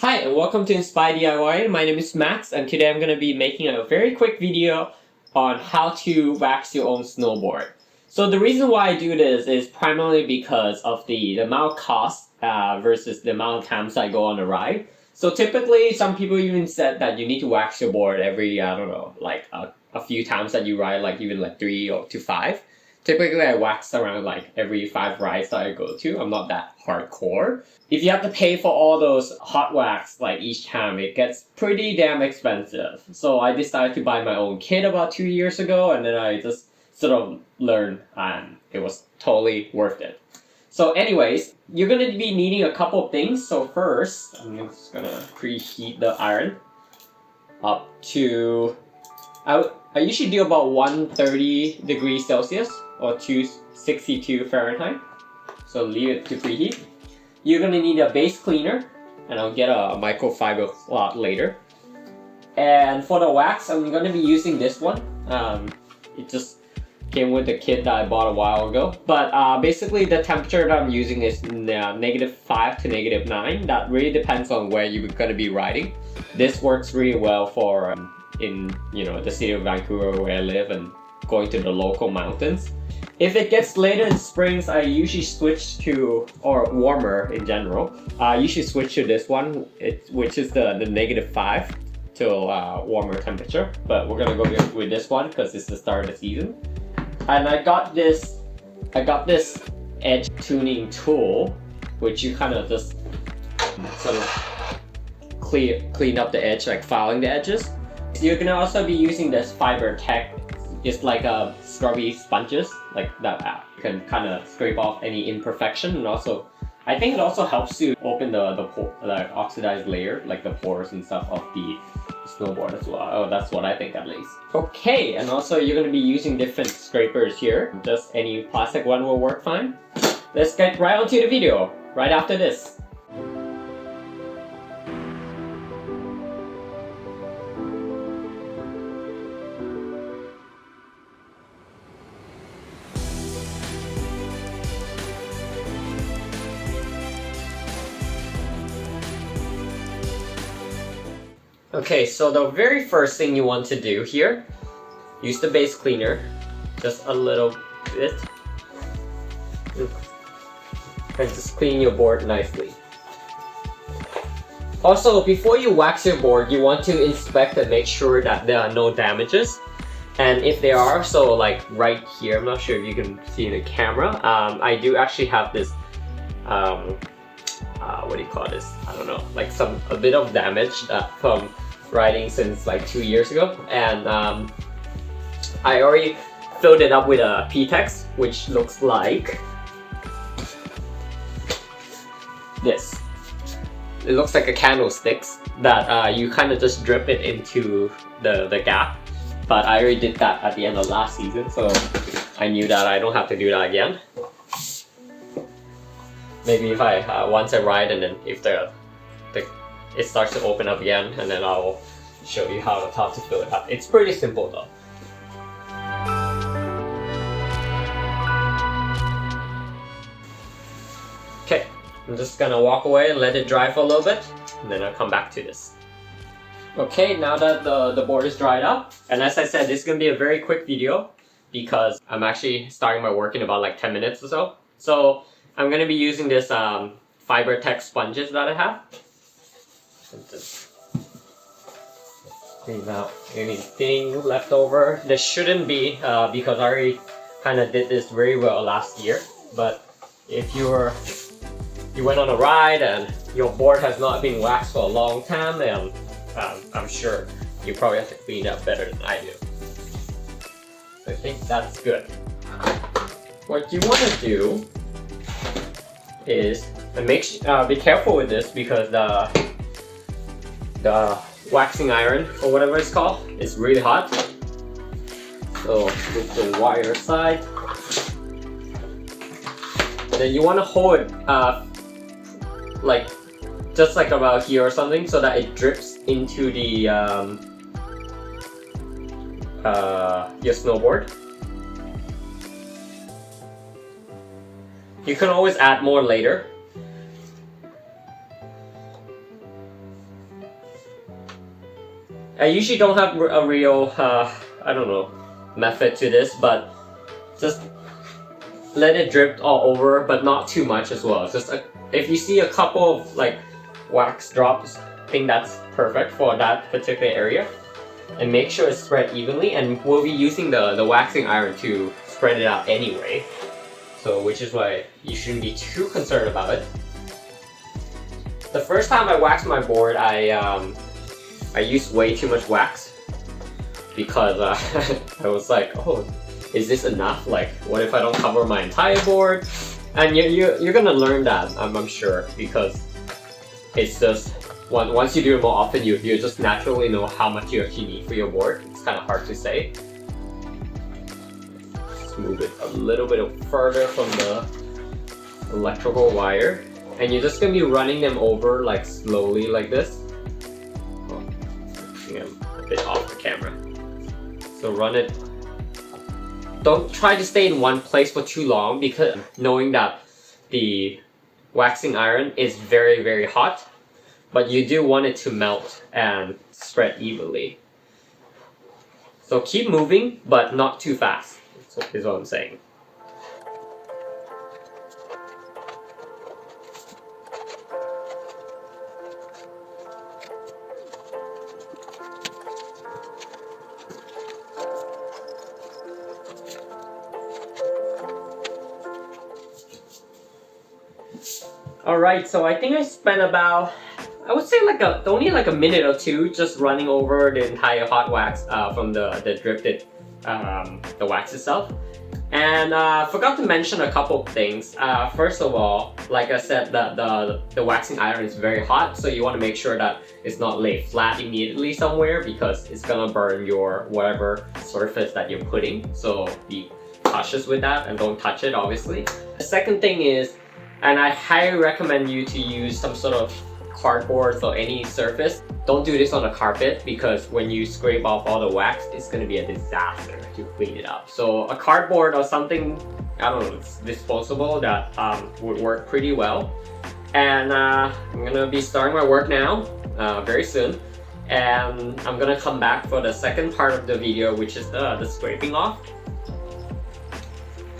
Hi and welcome to Inspire DIY. My name is Max and today I'm going to be making a very quick video on how to wax your own snowboard. So the reason why I do this is primarily because of the amount of cost versus the amount of times I go on a ride. So typically some people even said that you need to wax your board every, I don't know, like a few times that you ride, like even like 3 or to 5. Typically I wax around like every 5 rides that I go to. I'm not that hardcore. If you have to pay for all those hot wax like each time, it gets pretty damn expensive. So I decided to buy my own kit about 2 years ago, and then I just sort of learned and it was totally worth it. So anyways, you're going to be needing a couple of things. So first, I'm just going to preheat the iron up to, I usually do about 130 degrees Celsius or 262 Fahrenheit. So leave it to preheat. You're going to need a base cleaner, and I'll get a microfiber cloth later. And for the wax, I'm going to be using this one. It just came with the kit that I bought a while ago. But basically the temperature that I'm using is -5 to -9. That really depends on where you're going to be riding. This works really well for in the city of Vancouver where I live and going to the local mountains. If it gets later in springs, I usually switch to, or warmer in general, I usually switch to this one, which is the -5 till warmer temperature. But we're gonna go with this one because it's the start of the season. And I got this edge tuning tool, which you kind of just sort of clean up the edge, like filing the edges. You're gonna also be using this Fiber Tech. It's like scrubby sponges like that. You can kind of scrape off any imperfection, and also I think it also helps to open the oxidized layer, like the pores and stuff of the snowboard as well. Oh, that's what I think at least. Okay, and also you're going to be using different scrapers here. Just any plastic one will work fine. Let's get right onto the video right after this. Okay, so the very first thing you want to do here, use the base cleaner, just a little bit, and just clean your board nicely. Also, before you wax your board, you want to inspect and make sure that there are no damages. And if there are, so like right here, I'm not sure if you can see the camera, I do actually have this, what do you call this? I don't know, like a bit of damage from riding since like 2 years ago, and I already filled it up with a P-Tex, which looks like this. It looks like a candlesticks that you kind of just drip it into the gap, but I already did that at the end of last season, so I knew that I don't have to do that again. Maybe if once I ride, and then if it starts to open up again, and then I'll show you how to fill it up. It's pretty simple though. Okay, I'm just gonna walk away and let it dry for a little bit, and then I'll come back to this. Okay, now that the board is dried up, and as I said, this is gonna be a very quick video because I'm actually starting my work in about like 10 minutes or so. So I'm gonna be using this Fiber Tech sponges that I have. Just clean out anything left over. There shouldn't be because I already kind of did this very well last year. But if you went on a ride and your board has not been waxed for a long time, then I'm sure you probably have to clean it up better than I do. So I think that's good. What you want to do is be careful with this because the waxing iron, or whatever it's called, is really hot. So move the wire aside. Then you want to hold it like just like about here or something, so that it drips into the your snowboard. You can always add more later. I usually don't have a real, I don't know, method to this, but just let it drip all over, but not too much as well. Just if you see a couple of like wax drops, I think that's perfect for that particular area. And make sure it's spread evenly, and we'll be using the waxing iron to spread it out anyway. So which is why you shouldn't be too concerned about it. The first time I waxed my board, I used way too much wax because I was like, oh, is this enough? Like, what if I don't cover my entire board? And you're gonna learn that, I'm sure, because it's just once you do it more often, you just naturally know how much you actually need for your board. It's kind of hard to say. Just move it a little bit further from the electrical wire, and you're just gonna be running them over like slowly like this. Oh, I'm a bit off the camera. So run it. Don't try to stay in one place for too long, because knowing that the waxing iron is very, very hot, but you do want it to melt and spread evenly. So keep moving, but not too fast, is what I'm saying. Alright, so I think I spent about, I would say like only like a minute or two just running over the entire hot wax from the drifted the wax itself. And forgot to mention a couple of things. First of all, like I said, the waxing iron is very hot, so you want to make sure that it's not laid flat immediately somewhere, because it's gonna burn your whatever surface that you're putting. So be cautious with that and don't touch it, obviously. The second thing is, and I highly recommend you to use some sort of cardboard or any surface. Don't do this on a carpet, because when you scrape off all the wax, it's going to be a disaster to clean it up. So a cardboard or something, I don't know, it's disposable, that would work pretty well. And I'm going to be starting my work now, very soon. And I'm going to come back for the second part of the video, which is the scraping off.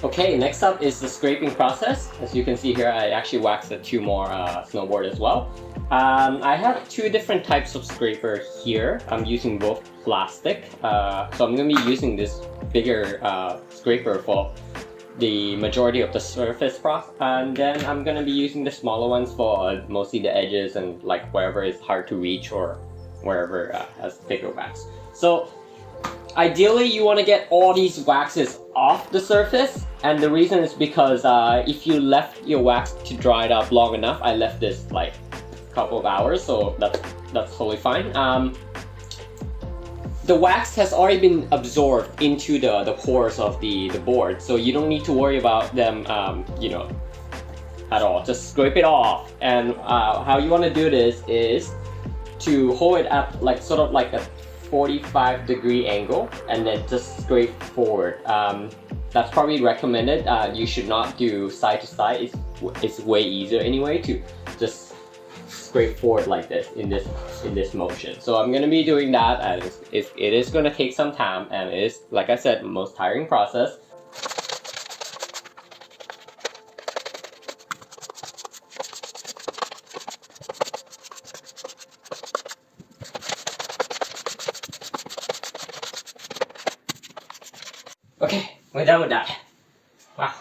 Okay, next up is the scraping process. As you can see here, I actually waxed the two more snowboard as well. I have two different types of scraper here. I'm using both plastic. So I'm going to be using this bigger scraper for the majority of the surface process. And then I'm going to be using the smaller ones for mostly the edges and like wherever is hard to reach or wherever has bigger wax. So ideally, you want to get all these waxes off the surface, and the reason is because if you left your wax to dry it up long enough, I left this like a couple of hours, so that's totally fine. The wax has already been absorbed into the pores of the board, so you don't need to worry about them, you know, at all. Just scrape it off, and how you want to do this is to hold it at like sort of like a 45-degree angle, and then just scrape forward. That's probably recommended. You should not do side to side. It's way easier anyway to just scrape forward like this in this motion. So I'm gonna be doing that, and it is gonna take some time, and it is, like I said, the most tiring process. Okay, we're done with that. Wow.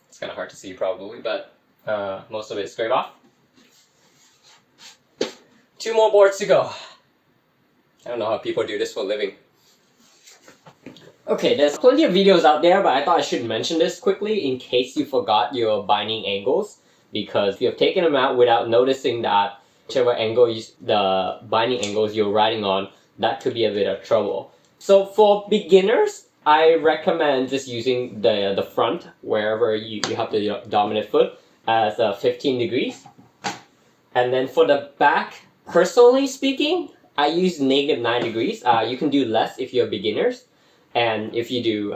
It's kind of hard to see probably, but most of it is scraped off. Two more boards to go. I don't know how people do this for a living. Okay, there's plenty of videos out there, but I thought I should mention this quickly in case you forgot your binding angles, because if you have taken them out without noticing that whichever angle the binding angles you're riding on, that could be a bit of trouble. So for beginners, I recommend just using the front, wherever you have the dominant foot, as 15 degrees. And then for the back, personally speaking, I use -9 degrees. You can do less if you're beginners. And if you do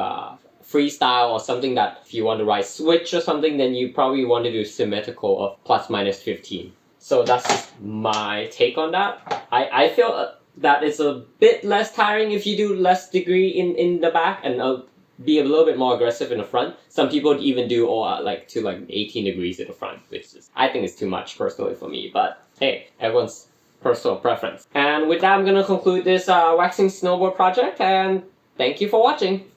freestyle or something that if you want to ride switch or something, then you probably want to do symmetrical of ±15. So that's just my take on that. I feel that it's a bit less tiring if you do less degree in the back and be a little bit more aggressive in the front. Some people even do like 18 degrees in the front, which is, I think is too much personally for me. But hey, everyone's personal preference. And with that, I'm gonna conclude this waxing snowboard project, and thank you for watching.